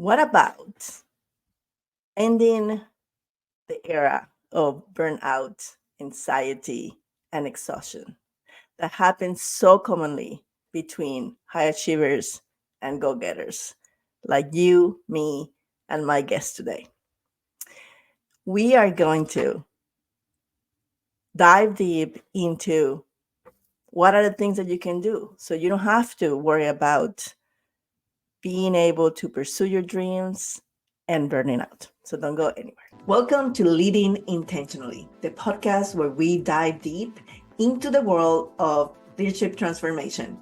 What about ending the era of burnout, anxiety, and exhaustion that happens so commonly between high achievers and go getters like you, me, and my guest today? We are going to dive deep into what are the things that you can do so you don't have to worry about being able to pursue your dreams and burning out. So don't go anywhere. Welcome to Leading Intentionally, the podcast where we dive deep into the world of leadership transformation.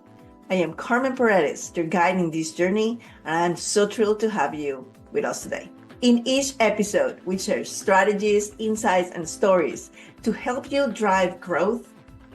I am Carmen Paredes, your guide in this journey, and I'm so thrilled to have you with us today. In each episode, we share strategies, insights, and stories to help you drive growth,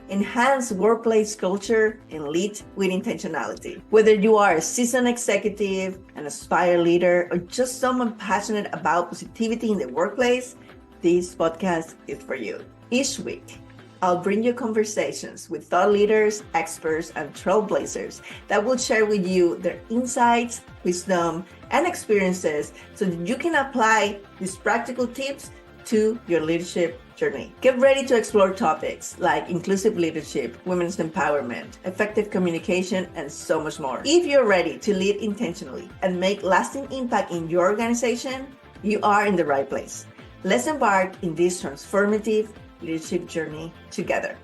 enhance workplace culture, and lead with intentionality. Whether you are a seasoned executive, an aspired leader, or just someone passionate about positivity in the workplace, this podcast is for you. Each week, I'll bring you conversations with thought leaders, experts, and trailblazers that will share with you their insights, wisdom, and experiences so that you can apply these practical tips to your leadership journey. Get ready to explore topics like inclusive leadership, women's empowerment, effective communication, and so much more. If you're ready to lead intentionally and make lasting impact in your organization, you are in the right place. Let's embark in this transformative leadership journey together.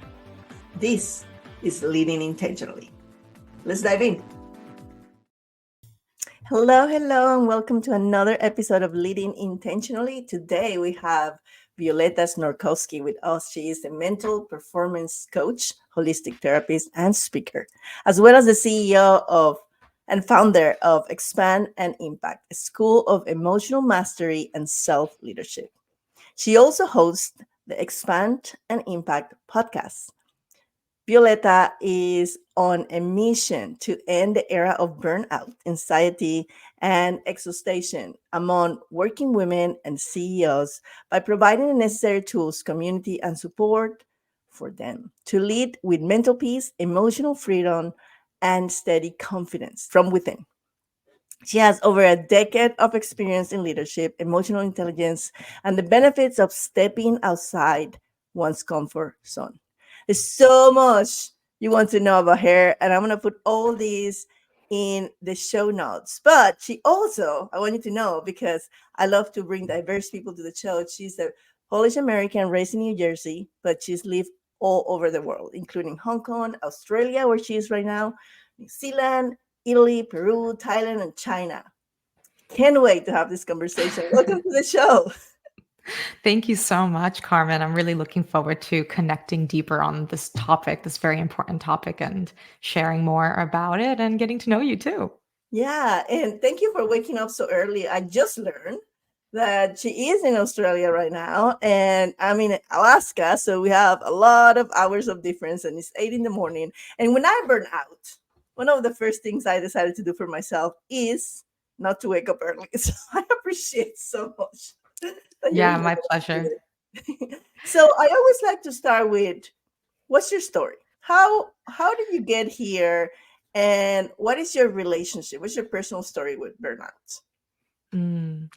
This is Leading Intentionally. Let's dive in. Hello, and welcome to another episode of Leading Intentionally. Today we have Violetta Znorkowski with us. She is a mental performance coach, holistic therapist, and speaker, as well as the CEO of and founder of Expand and Impact, a school of emotional mastery and self-leadership. She also hosts the Expand and Impact podcast. Violetta is on a mission to end the era of burnout, anxiety, and exhaustion among working women and CEOs by providing the necessary tools, community, and support for them to lead with mental peace, emotional freedom, and steady confidence from within. She has over a decade of experience in leadership, emotional intelligence, and the benefits of stepping outside one's comfort zone. There's so much you want to know about her, and I'm going to put all these in the show notes. But she also, I want you to know, because I love to bring diverse people to the show. She's a Polish American raised in New Jersey, but she's lived all over the world, including Hong Kong, Australia, where she is right now, New Zealand, Italy, Peru, Thailand, and China. Can't wait to have this conversation. Welcome to the show. Thank you so much, Carmen. I'm really looking forward to connecting deeper on this topic, this very important topic, and sharing more about it and getting to know you too. Yeah, and thank you for waking up so early. I just learned that she is in Australia right now, and I'm in Alaska, so we have a lot of hours of difference, and it's 8 in the morning. And when I burn out, one of the first things I decided to do for myself is not to wake up early. So I appreciate so much that you're Yeah, here my pleasure. today. So I always like to start with, what's your story? How did you get here, and what is your relationship? What's your personal story with burnout? Mm.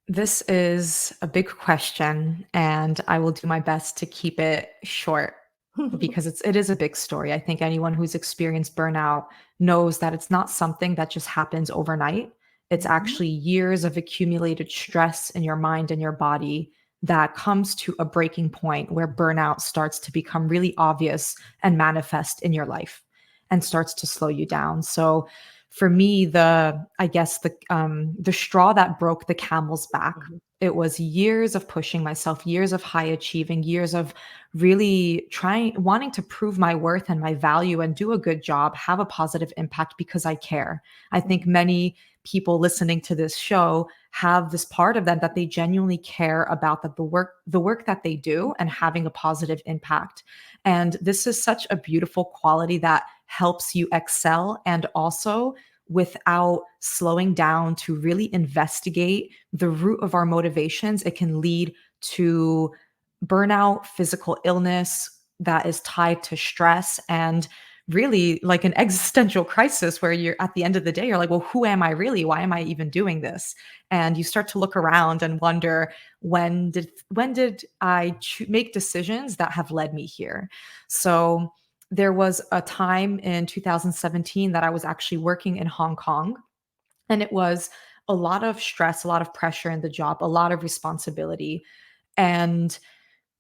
This is a big question, and I will do my best to keep it short because it is a big story. I think anyone who's experienced burnout knows that it's not something that just happens overnight. It's Mhm. actually years of accumulated stress in your mind and your body that comes to a breaking point where burnout starts to become really obvious and manifest in your life and starts to slow you down. So for me, the straw that broke the camel's back, Mhm. it was years of pushing myself, years of high achieving, years of really wanting to prove my worth and my value and do a good job, have a positive impact because I care. I think many people listening to this show have this part of them that they genuinely care about, that the work that they do and having a positive impact. And this is such a beautiful quality that helps you excel, and also without slowing down to really investigate the root of our motivations, it can lead to burnout, physical illness that is tied to stress, and really like an existential crisis where you're at the end of the day, you're like, well, who am I really? Why am I even doing this? And you start to look around and wonder, when did I make decisions that have led me here? So there was a time in 2017 that I was actually working in Hong Kong, and it was a lot of stress, a lot of pressure in the job, a lot of responsibility. And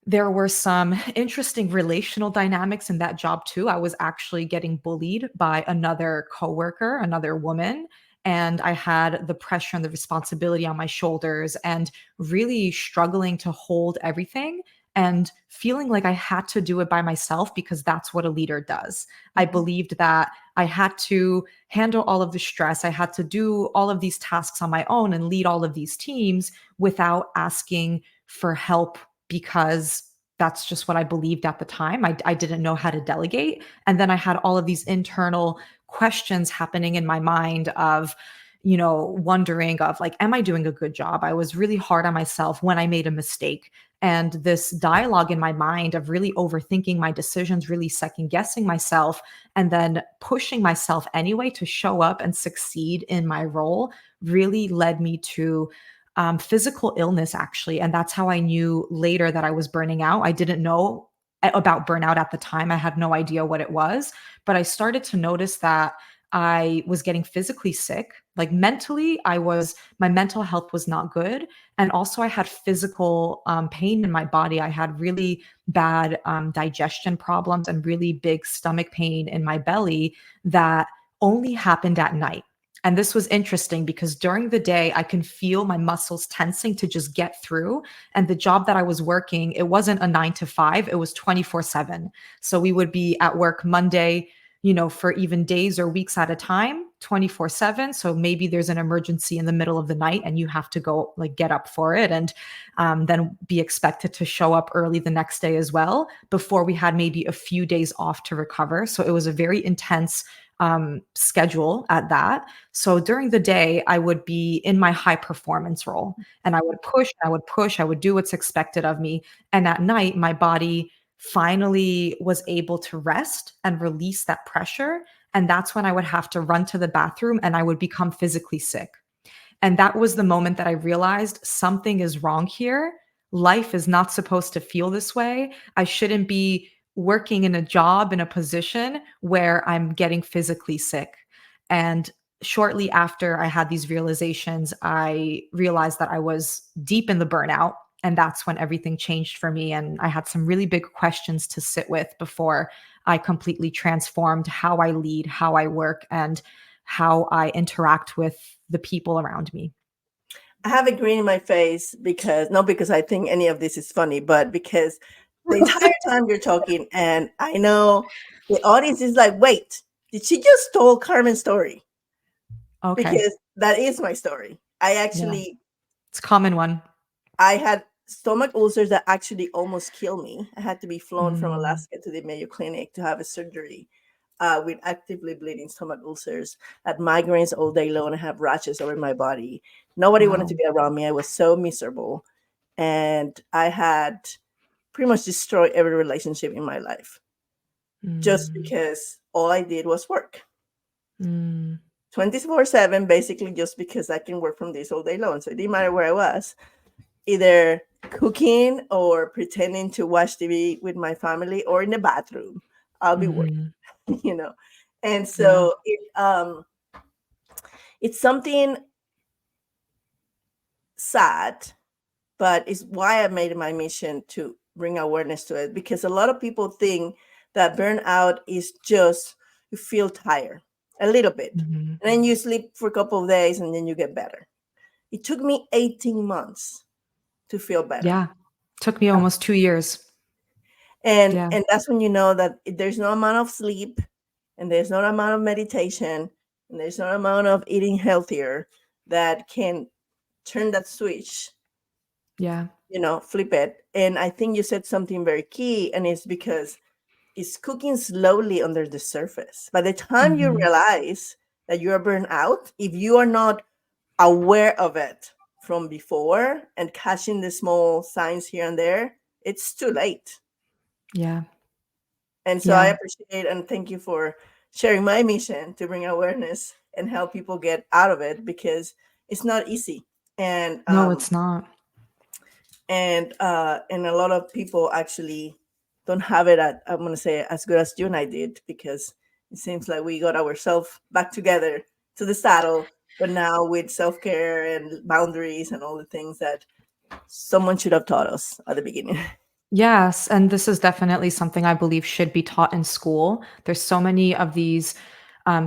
there were some interesting relational dynamics in that job too. I was actually getting bullied by another coworker, another woman, and I had the pressure and the responsibility on my shoulders and really struggling to hold everything and feeling like I had to do it by myself because that's what a leader does. I Mhm. believed that I had to handle all of the stress. I had to do all of these tasks on my own and lead all of these teams without asking for help, because that's just what I believed at the time. I didn't know how to delegate. And then I had all of these internal questions happening in my mind of, wondering of like, am I doing a good job? I was really hard on myself when I made a mistake. And this dialogue in my mind of really overthinking my decisions, really second guessing myself, and then pushing myself anyway to show up and succeed in my role really led me to physical illness, actually. And that's how I knew later that I was burning out. I didn't know about burnout at the time. I had no idea what it was, but I started to notice that I was getting physically sick. Like mentally, my mental health was not good. And also, I had physical pain in my body. I had really bad digestion problems and really big stomach pain in my belly that only happened at night. And this was interesting because during the day, I can feel my muscles tensing to just get through. And the job that I was working, it wasn't a 9 to 5, it was 24/7. So we would be at work Monday, for even days or weeks at a time, 24/7. So maybe there's an emergency in the middle of the night and you have to go like get up for it, and then be expected to show up early the next day as well, before we had maybe a few days off to recover. So it was a very intense schedule at that. So during the day, I would be in my high performance role and I would push, I would push, I would do what's expected of me. And at night, my body finally was able to rest and release that pressure. And that's when I would have to run to the bathroom and I would become physically sick. And that was the moment that I realized something is wrong here. Life is not supposed to feel this way. I shouldn't be working in a job, in a position where I'm getting physically sick. And shortly after I had these realizations, I realized that I was deep in the burnout. And that's when everything changed for me. And I had some really big questions to sit with before I completely transformed how I lead, how I work, and how I interact with the people around me. I have a grin in my face because not because I think any of this is funny, but because the entire time you're talking, and I know the audience is like, wait, did she just stole Carmen's story? Okay. Because that is my story. Yeah. It's a common one. I had stomach ulcers that actually almost killed me. I had to be flown from Mm. Alaska to the Mayo Clinic to have a surgery with actively bleeding stomach ulcers. I had migraines all day long. I have rashes over my body. Nobody wanted to Wow. be around me. I was so miserable. And I had pretty much destroyed every relationship in my life just Mm. because all I did was work Mm. 24/7, basically, just because I can work from this all day long. So it didn't matter where I was, either cooking or pretending to watch TV with my family or in the bathroom. I'll be working, Mhm. you know. And Yeah. so it's something sad, but it's why I made it my mission to bring awareness to it, because a lot of people think that burnout is just you feel tired a little bit Mhm. and then you sleep for a couple of days and then you get better. It took me 18 months to feel better. Yeah. Took me almost 2 years. and Yeah. and that's when you know that there's no amount of sleep, and there's no amount of meditation, and there's no amount of eating healthier that can turn that switch, Yeah. flip it. And I think you said something very key, and it's because it's cooking slowly under the surface. By the time you Mhm. realize that you're burned out, if you are not aware of it from before and catching the small signs here and there, it's too late. Yeah. And so I Yeah. appreciate and thank you for sharing my mission to bring awareness and help people get out of it, because it's not easy. And No, it's not. and a lot of people actually don't have it at, I'm gonna say, as good as you and I did, because it seems like we got ourselves back together to the saddle, but now with self-care and boundaries and all the things that someone should have taught us at the beginning. Yes, and this is definitely something I believe should be taught in school. There's so many of these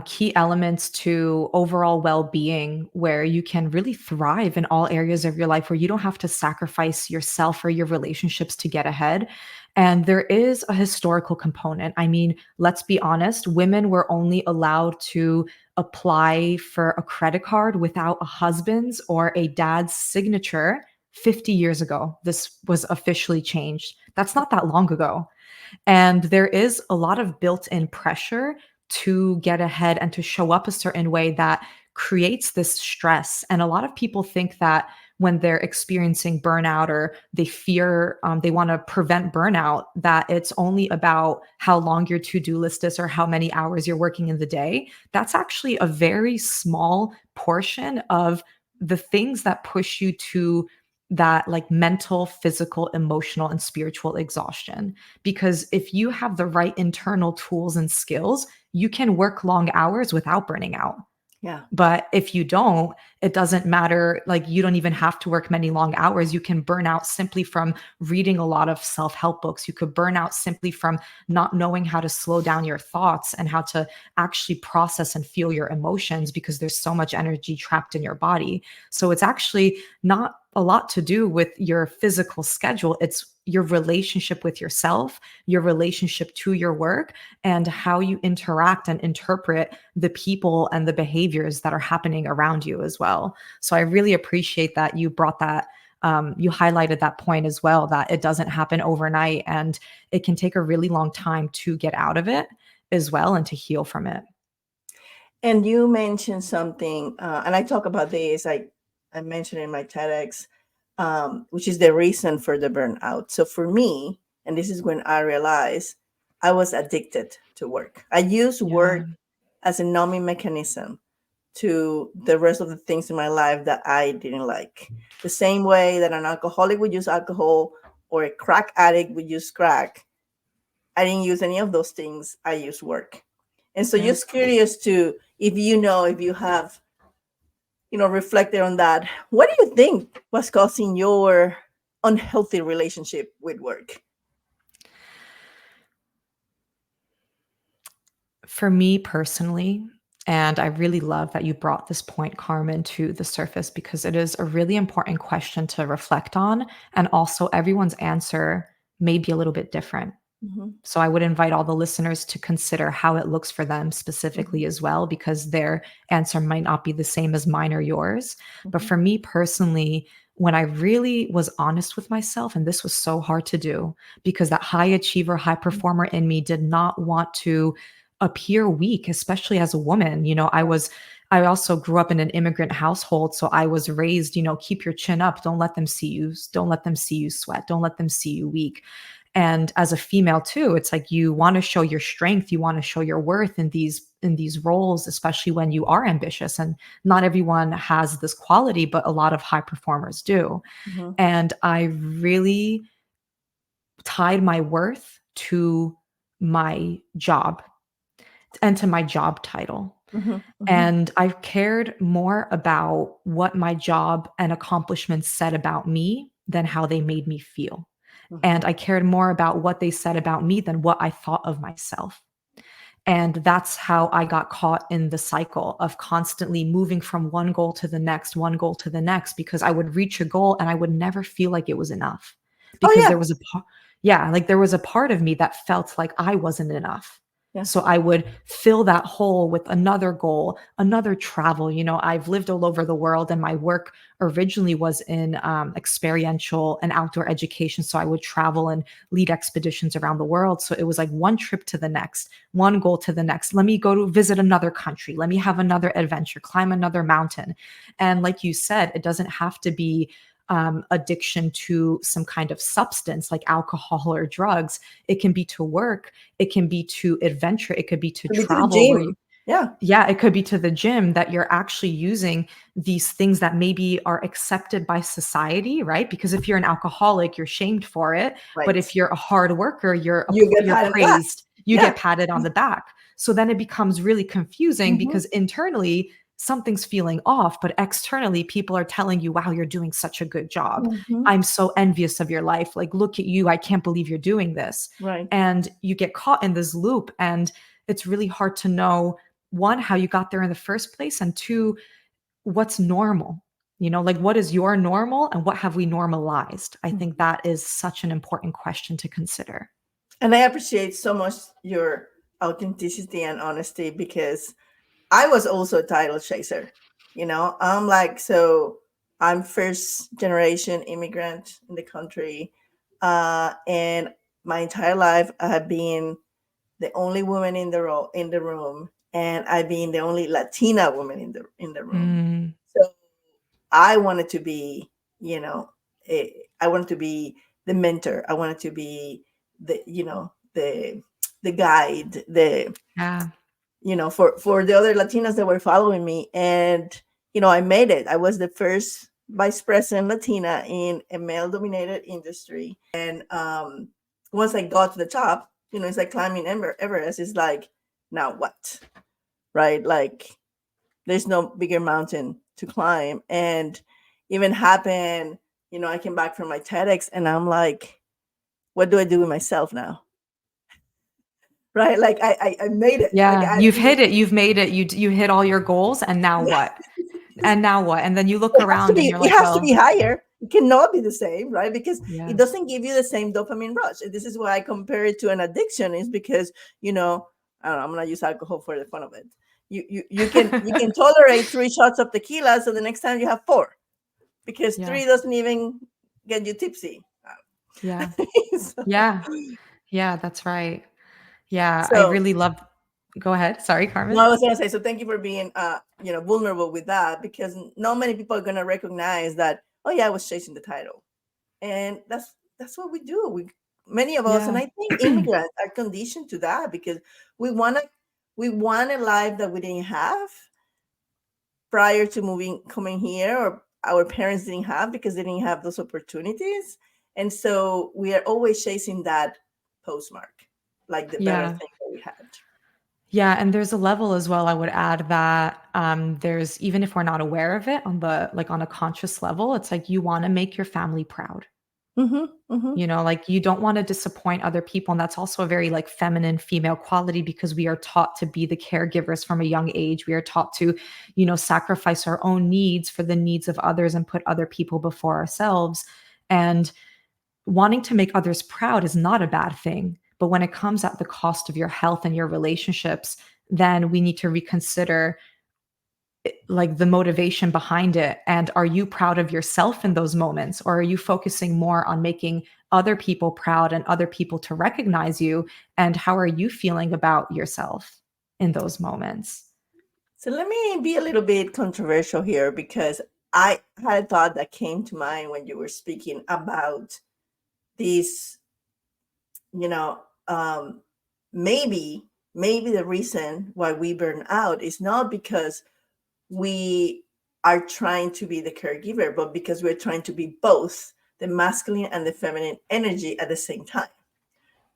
key elements to overall well-being where you can really thrive in all areas of your life, where you don't have to sacrifice yourself or your relationships to get ahead. And there is a historical component. I mean, let's be honest, women were only allowed to apply for a credit card without a husband's or a dad's signature 50 years ago. This was officially changed. That's not that long ago. And there is a lot of built in pressure to get ahead and to show up a certain way that creates this stress. And a lot of people think that when they're experiencing burnout or they fear, they want to prevent burnout, that it's only about how long your to do list is or how many hours you're working in the day. That's actually a very small portion of the things that push you to that like mental, physical, emotional, and spiritual exhaustion. Because if you have the right internal tools and skills, you can work long hours without burning out. Yeah. But if you don't, it doesn't matter. Like, you don't even have to work many long hours. You can burn out simply from reading a lot of self help books. You could burn out simply from not knowing how to slow down your thoughts and how to actually process and feel your emotions, because there's so much energy trapped in your body. So it's actually not a lot to do with your physical schedule. It's your relationship with yourself, your relationship to your work, and how you interact and interpret the people and the behaviors that are happening around you as well. So I really appreciate that you brought that. You highlighted that point as well, that it doesn't happen overnight and it can take a really long time to get out of it as well and to heal from it. And you mentioned something, and I talk about this. I mentioned in my TEDx, which is the reason for the burnout. So for me, and this is when I realized I was addicted to work. I used Yeah. work as a numbing mechanism to the rest of the things in my life that I didn't like. The same way that an alcoholic would use alcohol or a crack addict would use crack. I didn't use any of those things. I used work. And so Yeah. just curious to, if you know, if you have, reflected on that, what do you think was causing your unhealthy relationship with work? For me personally, and I really love that you brought this point, Carmen, to the surface, because it is a really important question to reflect on. And also, everyone's answer may be a little bit different. Hmm. So I would invite all the listeners to consider how it looks for them specifically as well, because their answer might not be the same as mine or yours. But Hmm. for me personally, when I really was honest with myself, and this was so hard to do because that high achiever, high performer in me did not want to appear weak, especially as a woman. I also grew up in an immigrant household. So I was raised, keep your chin up. Don't let them see you sweat. Don't let them see you weak. And as a female too, it's like you want to show your strength, you want to show your worth in these roles, especially when you are ambitious. And not everyone has this quality, but a lot of high performers do. Hmm. And I really tied my worth to my job and to my job title. Hmm. Hmm. And I cared more about what my job and accomplishments said about me than how they made me feel. Hmm. And I cared more about what they said about me than what I thought of myself. And that's how I got caught in the cycle of constantly moving from one goal to the next, one goal to the next, because I would reach a goal and I would never feel like it was enough. Oh Because yeah, there was yeah, like there was a part of me that felt like I wasn't enough. yeah. So I would fill that hole with another goal, another travel. I've lived all over the world, and my work originally was in experiential and outdoor education. So I would travel and lead expeditions around the world. So it was like one trip to the next, one goal to the next. Let me go to visit another country. Let me have another adventure, climb another mountain. And like you said, it doesn't have to be addiction to some kind of substance like alcohol or drugs. It can be to work, it can be to adventure, it could be to To be to the travel where you, gym. Yeah. yeah, it could be to the gym, that you're actually using these things that maybe are accepted by society, right? Because if you're an alcoholic, you're shamed for it. But Right. if you're a hard worker, You get you're patted back. praised, you Yeah. get patted on the back. So then it becomes really confusing Mhm. because internally something's feeling off, but externally people are telling you, wow, you're doing such a good job. Mhm. I'm so envious of your life. Like, look at you. I can't believe you're doing this. Right. And you get caught in this loop. And it's really hard to know, one, how you got there in the first place, and two, what's normal. Like, what is your normal and what have we normalized? I think Mhm. that is such an important question to consider. And I appreciate so much your authenticity and honesty, because I was also a title chaser. I'm like, so I'm first generation immigrant in the country. And my entire life I have been the only woman in the room, and I've been the only Latina woman in the room. Mm, So I wanted to be, you know, I wanted to be the mentor. I wanted to be the guide, yeah. for the other Latinas that were following me. And I made it. I was the first vice president Latina in a male dominated industry. And once I got to the top, it's like climbing Everest. It's like, now what? Right? Like, there's no bigger mountain to climb. And even happened, I came back from my TEDx and I'm like, what do I do with myself now? Right? Like, I made it. Like, Yeah, you've hit it, you've made it, you hit all your goals, and now what? And now what? And then you look around and you're it like, has to be well, higher. It cannot be the same, right? Because it yeah, doesn't give you the same dopamine rush. This is why I compare it to an addiction, is because, I don't know, I'm gonna use alcohol for the fun of it. You can tolerate 3 shots of tequila, so the next time you have 4, because yeah, 3 doesn't even get you tipsy. yeah, so, yeah, yeah, that's right. Yeah, I so really love. Go ahead. Sorry, no, Carmen. I was gonna say, so thank you for being vulnerable with that, because not many people are gonna recognize that, oh yeah, I was chasing the title. And that's what we do. Many of us, and Yeah. I think immigrants are conditioned to that, because we want a life that we didn't have prior to moving coming here, or our parents didn't have, because they didn't have those opportunities. And so we are always chasing that postmark, like the better Yeah. thing that we had. Yeah, and there's a level as well, I would add, that there's, even if we're not aware of it on the, like, on a conscious level, it's like you want to make your family proud. Mm-hmm, mm-hmm. Like, you don't want to disappoint other people. And that's also a very, like, feminine female quality, because we are taught to be the caregivers from a young age. We are taught to, sacrifice our own needs for the needs of others and put other people before ourselves. And wanting to make others proud is not a bad thing. But when it comes at the cost of your health and your relationships, then we need to reconsider, like, the motivation behind it. And are you proud of yourself in those moments, or are you focusing more on making other people proud and other people to recognize you? And how are you feeling about yourself in those moments? So let me be a little bit controversial here, because I had a thought that came to mind when you were speaking about this. You know, maybe the reason why we burn out is not because we are trying to be the caregiver, but because we're trying to be both the masculine and the feminine energy at the same time,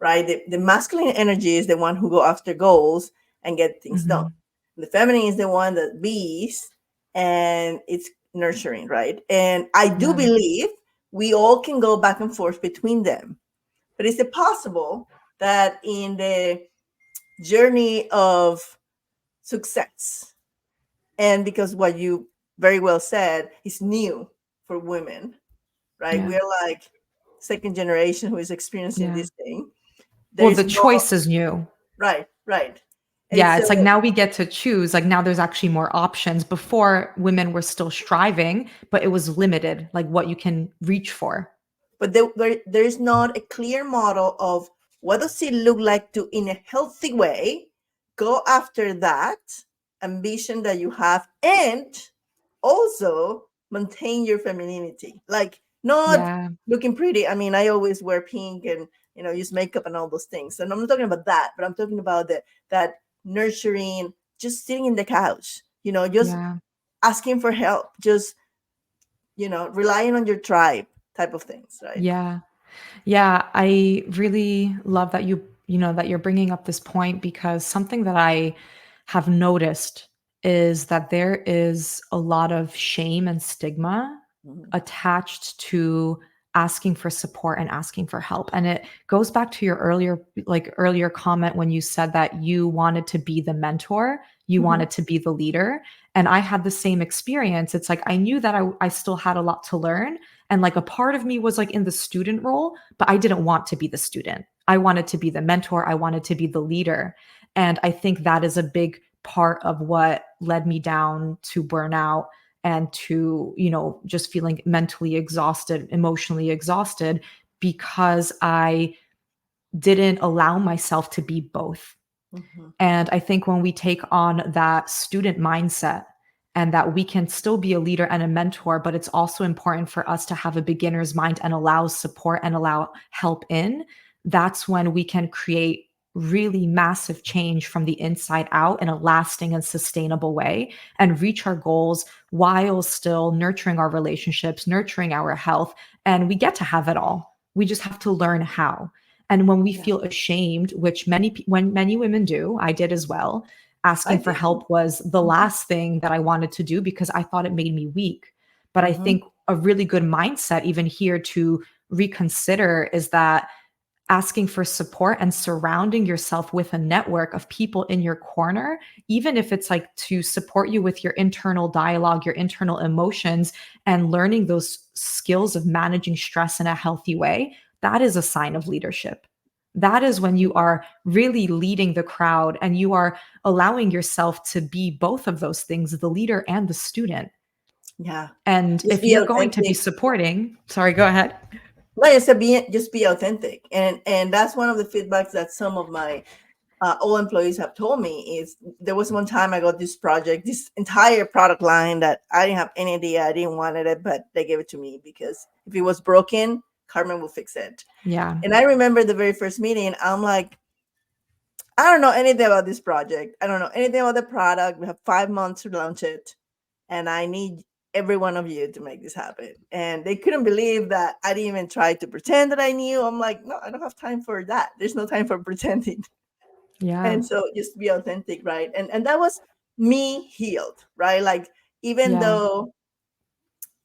right? The masculine energy is the one who go after goals and get things done. Mhm. The feminine is the one that bees, and it's nurturing, right? And I do Yeah. believe we all can go back and forth between them. But is it possible that in the journey of success, and because what you very well said is new for women, right? Yeah. We're like second generation who is experiencing Yeah. this thing. There Well, is the no choice is new. right, right. And Yeah, so, it's like now we get to choose. Like, now there's actually more options. Before, women were still striving, but it was limited, like what you can reach for. but there's not a clear model of what does it look like to, in a healthy way, go after that ambition that you have, and also maintain your femininity. Like, not Yeah. looking pretty. I mean, I always wear pink and, use makeup and all those things. And I'm not talking about that, but I'm talking about that nurturing, just sitting in the couch, just Yeah. asking for help, just, relying on your tribe type of things, right? Yeah. Yeah, I really love that that you're bringing up this point, because something that I have noticed is that there is a lot of shame and stigma Mhm. attached to asking for support and asking for help. And it goes back to your earlier comment when you said that you wanted to be the mentor, you Mhm. wanted to be the leader. And I had the same experience. It's like I knew that I still had a lot to learn. And like a part of me was like in the student role, but I didn't want to be the student. I wanted to be the mentor. I wanted to be the leader. And I think that is a big part of what led me down to burnout and to, just feeling mentally exhausted, emotionally exhausted, because I didn't allow myself to be both. Mhm. And I think when we take on that student mindset, and that we can still be a leader and a mentor, but it's also important for us to have a beginner's mind and allow support and allow help in, that's when we can create really massive change from the inside out in a lasting and sustainable way, and reach our goals while still nurturing our relationships, nurturing our health. And we get to have it all. We just have to learn how. And when we Yeah, feel ashamed, which when many women do, I did as well, I asking for did. help was the Mhm. last thing that I wanted to do because I thought it made me weak. But I Mhm. think a really good mindset, even here, to reconsider is that asking for support and surrounding yourself with a network of people in your corner, even if it's like to support you with your internal dialogue, your internal emotions, and learning those skills of managing stress in a healthy way, that is a sign of leadership. That is when you are really leading the crowd and you are allowing yourself to be both of those things, the leader and the student. Yeah, And just if be you're going to be authentic. supporting, sorry, go ahead. Like I said, just be authentic, and that's one of the feedbacks that some of my all employees have told me. Is there was one time I got this project, this entire product line that I didn't have any idea, I didn't wanted it, but they gave it to me because if it was broken, Carmen will fix it. Yeah. And I remember the very first meeting, I'm like, I don't know anything about this project. I don't know anything about the product. We have 5 months to launch it, and I need every one of you to make this happen. And they couldn't believe that I didn't even try to pretend that I knew. I'm like, no, I don't have time for that. There's no time for pretending. Yeah. And so just be authentic, right? And that was me healed, right? Like, even Yeah. though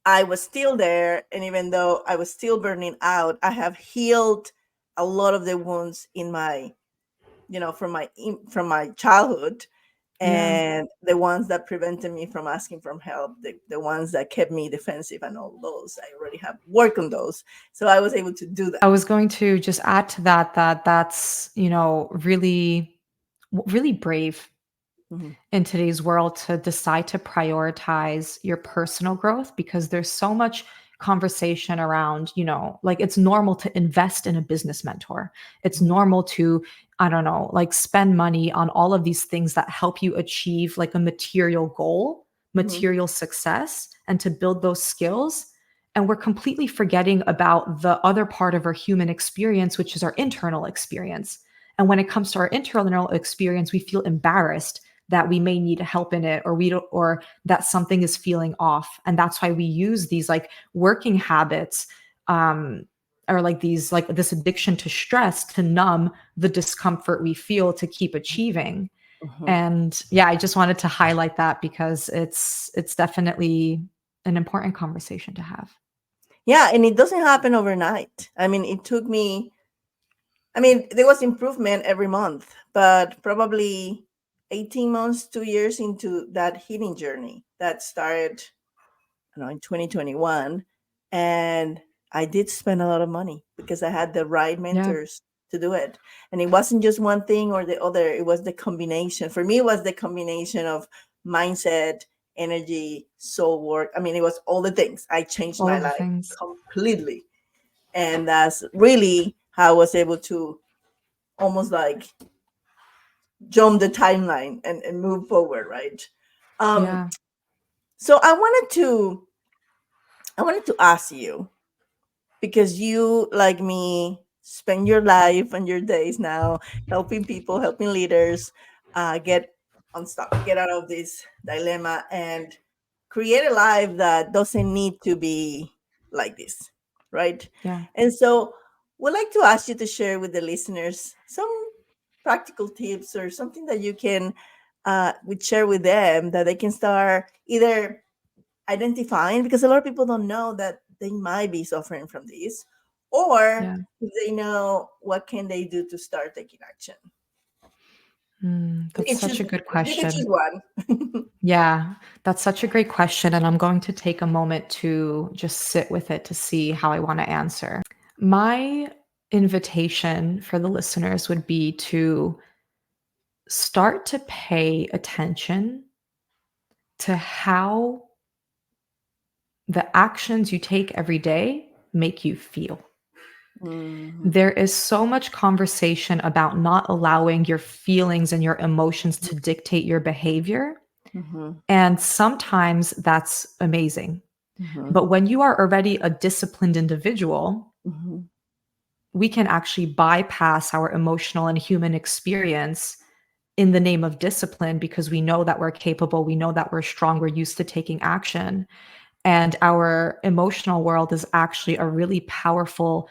I was still there, and even though I was still burning out, I have healed a lot of the wounds in my, from my childhood, Yeah. and the ones that prevented me from asking for help, the ones that kept me defensive, and all those I already have worked on those, so I was able to do I that. was going to just add to that that that's, really really brave Mhm. in today's world to decide to prioritize your personal growth, because there's so much conversation around, like it's normal to invest in a business mentor. It's Mhm. normal to, I don't know, like spend money on all of these things that help you achieve like a material goal, Mhm. material success, and to build those skills. And we're completely forgetting about the other part of our human experience, which is our internal experience. And when it comes to our internal experience, we feel embarrassed that we may need help in it, or we don't, or that something is feeling off. And that's why we use these like working habits, um or like these, like this addiction to stress, to numb the discomfort we feel to keep achieving. Mhm. And yeah, I just wanted to highlight that because it's definitely an important conversation to have. Yeah, and it doesn't happen overnight. I mean, it took me, I mean, there was improvement every month, but probably 18 months, 2 years into that healing journey that started, in 2021. And I did spend a lot of money because I had the right Yeah. mentors to do it. And it wasn't just one thing or the other, it was the combination. For me, it was the combination of mindset, energy, soul work. I mean, it was all the things. I changed All my of the life things. completely. And that's really how I was able to almost like jump the timeline and move forward, right? Um, Yeah. so I wanted to I wanted to ask you, because you, like me, spend your life and your days now helping people, helping leaders get unstuck, get out of this dilemma, and create a life that doesn't need to be like this, right? Yeah. And so, we'd like to ask you to share with the listeners some practical tips or something that you can would share with them that they can start either identifying, because a lot of people don't know that they might be suffering from this, or Yeah. if they know, what can they do to start taking action. You That's can choose, such a good you can choose question. one. Yeah, that's such a great question. And I'm going to take a moment to just sit with it to see how I want to answer. My invitation for the listeners would be to start to pay attention to how the actions you take every day make you feel. Mhm, There is so much conversation about not allowing your feelings and your emotions to dictate your behavior. mhm, And sometimes that's amazing. mhm, But when you are already a disciplined individual, mhm, we can actually bypass our emotional and human experience in the name of discipline because we know that we're capable, we know that we're strong, we're used to taking action. And our emotional world is actually a really powerful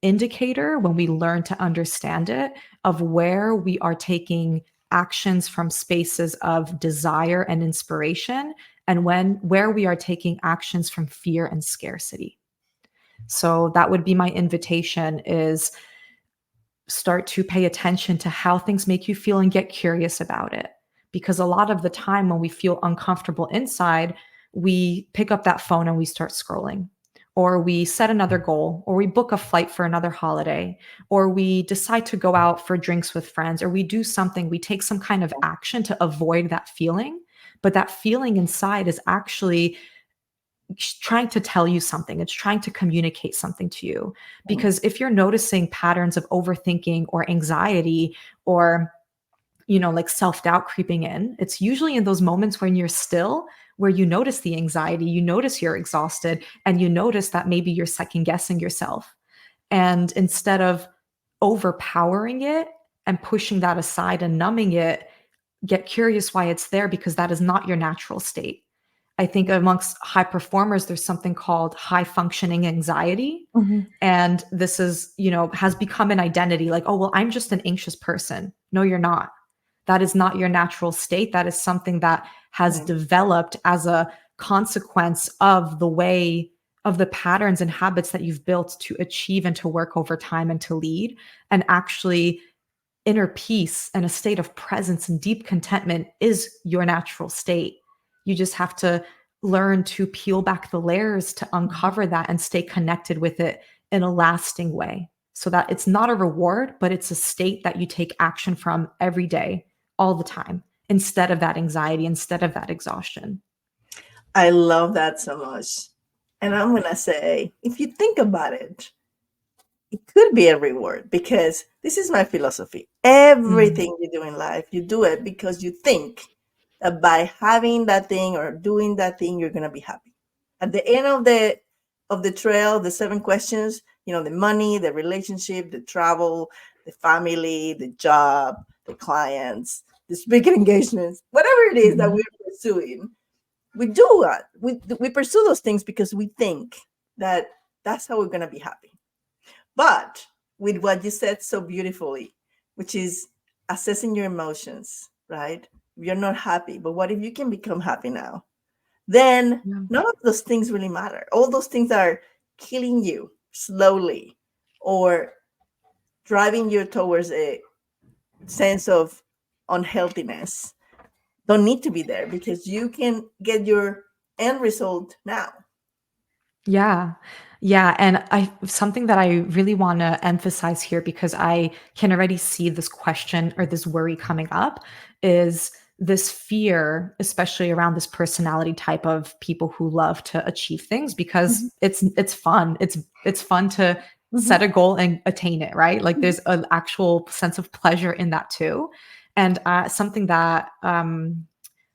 indicator when we learn to understand it of where we are taking actions from spaces of desire and inspiration and when where we are taking actions from fear and scarcity. So that would be my invitation is start to pay attention to how things make you feel and get curious about it. Because a lot of the time when we feel uncomfortable inside, we pick up that phone and we start scrolling, or we set another goal, or we book a flight for another holiday, or we decide to go out for drinks with friends, or we do something, we take some kind of action to avoid that feeling. But that feeling inside is actually trying to tell you something. It's trying to communicate something to you. mhm, Because if you're noticing patterns of overthinking or anxiety or like self-doubt creeping in, it's usually in those moments when you're still where you notice the anxiety, you notice you're exhausted, and you notice that maybe you're second guessing yourself. And instead of overpowering it and pushing that aside and numbing it, get curious why it's there because that is not your natural state. I think amongst high performers, there's something called high functioning anxiety. mhm. And this is, has become an identity like, oh, well, I'm just an anxious person. No, you're not. That is not your natural state. That is something that has Right. developed as a consequence of the way of the patterns and habits that you've built to achieve and to work over time and to lead. And actually, inner peace and a state of presence and deep contentment is your natural state. You just have to learn to peel back the layers to Mhm. uncover that and stay connected with it in a lasting way so that it's not a reward, but it's a state that you take action from every day, all the time, instead of that anxiety, instead of that exhaustion. I love that so much. And I'm going to say, if you think about it, it could be a reward, because this is my philosophy. Mm, Everything you do in life, you do it because you think that by having that thing or doing that thing, you're gonna be happy. At the end of the trail, the 7 questions, the money, the relationship, the travel, the family, the job, the clients, the speaking engagements, whatever it is that mhm. we're pursuing, we do it. We pursue those things because we think that that's how we're gonna be happy. But with what you said so beautifully, which is assessing your emotions, right? You're not happy, but what if you can become happy now? Then Yeah. none of those things really matter. All those things that are killing you slowly or driving you towards a sense of unhealthiness don't need to be there, because you can get your end result now. Yeah. Yeah, and I something that I really want to emphasize here because I can already see this question or this worry coming up is this fear, especially around this personality type of people who love to achieve things because Mhm, it's fun. It's fun to mhm, set a goal and attain it, right? Like mhm, there's an actual sense of pleasure in that too. And something that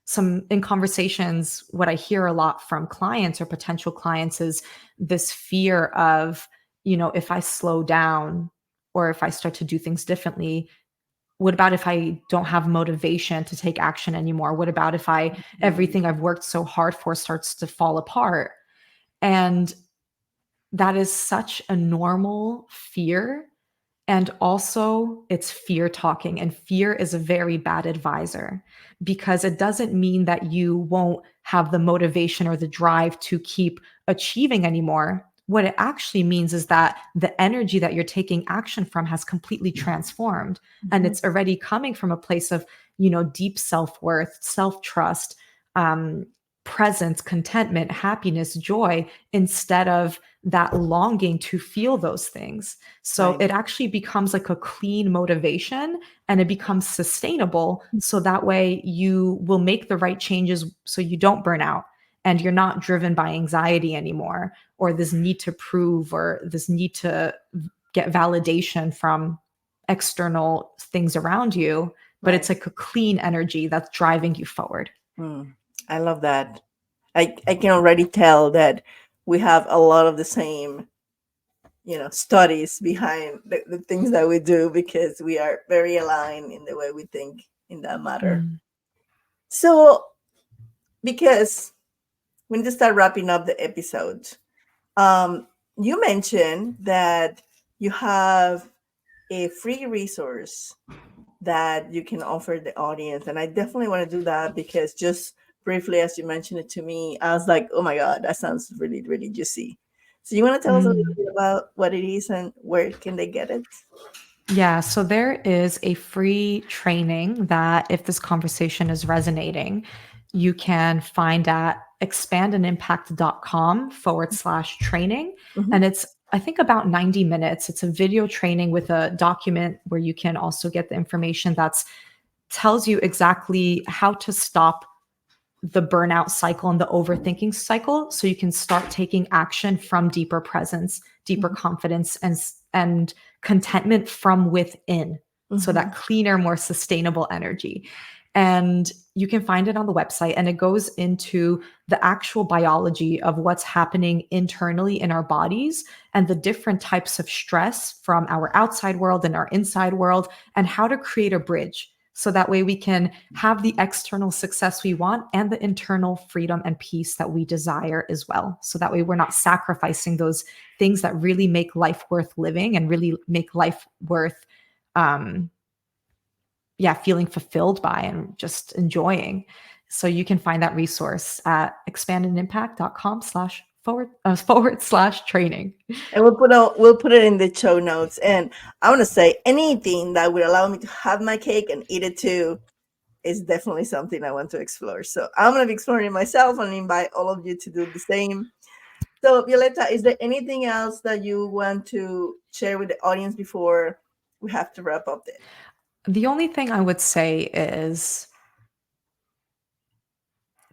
some in conversations, what I hear a lot from clients or potential clients is this fear of, if I slow down or if I start to do things differently, what about if I don't have motivation to take action anymore? What about if Mhm. everything I've worked so hard for starts to fall apart? And that is such a normal fear. And also, it's fear talking, and fear is a very bad advisor because it doesn't mean that you won't have the motivation or the drive to keep achieving anymore. What it actually means is that the energy that you're taking action from has completely transformed, and Mhm. it's already coming from a place of, deep self-worth, self-trust, um, presence, contentment, happiness, joy, instead of that longing to feel those things. So Right. it actually becomes like a clean motivation, and it becomes sustainable. So that way you will make the right changes so you don't burn out, and you're not driven by anxiety anymore, or this need to prove, or this need to get validation from external things around you. But it's Right. like a clean energy that's driving you forward. Mm. I love that. I can already tell that we have a lot of the same, studies behind the things that we do because we are very aligned in the way we think in that matter. Mm. So, because we need to start wrapping up the episode, um, you mentioned that you have a free resource that you can offer the audience. And I definitely want to do that because just briefly, as you mentioned it to me, I was like, oh my God, that sounds really, really juicy. So you want to tell us a little Mm. bit about what it is and where can they get it? Yeah, so there is a free training that, if this conversation is resonating, you can find at expandanimpact.com/training. Hmm. And it's, I think, about 90 minutes. It's a video training with a document where you can also get the information that's tells you exactly how to stop the burnout cycle and the overthinking cycle, so you can start taking action from deeper presence, deeper confidence, and contentment from within. So Hmm. that cleaner, more sustainable energy. And you can find it on the website, and it goes into the actual biology of what's happening internally in our bodies and the different types of stress from our outside world and our inside world, and how to create a bridge so that way we can have the external success we want and the internal freedom and peace that we desire as well. So that way we're not sacrificing those things that really make life worth living and really make life worth, um, feeling fulfilled by and just enjoying. So you can find that resource at expandedimpact.com/forward/training. And we'll put it in the show notes. And I want to say anything that would allow me to have my cake and eat it too is definitely something I want to explore. So I'm going to be exploring it myself and invite all of you to do the same. So, Violetta, is there anything else that you want to share with the audience before we have to wrap up this? The only thing I would say is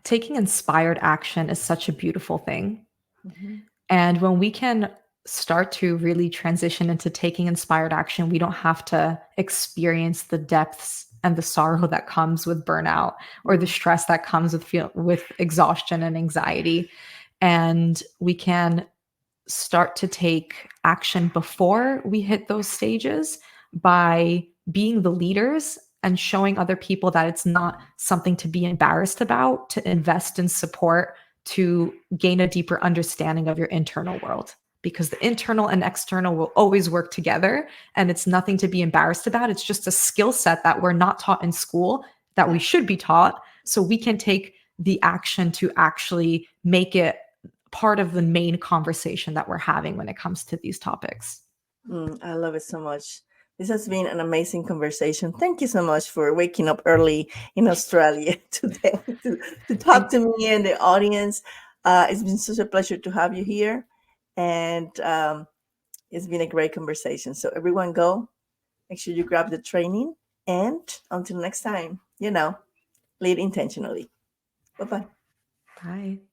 taking inspired action is such a beautiful thing. Mhm. And when we can start to really transition into taking inspired action, we don't have to experience the depths and the sorrow that comes with burnout, or the Mm. stress that comes with exhaustion and anxiety. And we can start to take action before we hit those stages by being the leaders and showing other people that it's not something to be embarrassed about, to invest in support, to gain a deeper understanding of your internal world. Because the internal and external will always work together, and it's nothing to be embarrassed about. It's just a skill set that we're not taught in school that we should be taught. So we can take the action to actually make it part of the main conversation that we're having when it comes to these topics. I love it so much. This has been an amazing conversation. Thank you so much for waking up early in Australia today to talk Thank to me and the audience. It's been such a pleasure to have you here. And it's been a great conversation. So, everyone, go. Make sure you grab the training. And until next time, lead intentionally. Bye bye. Bye.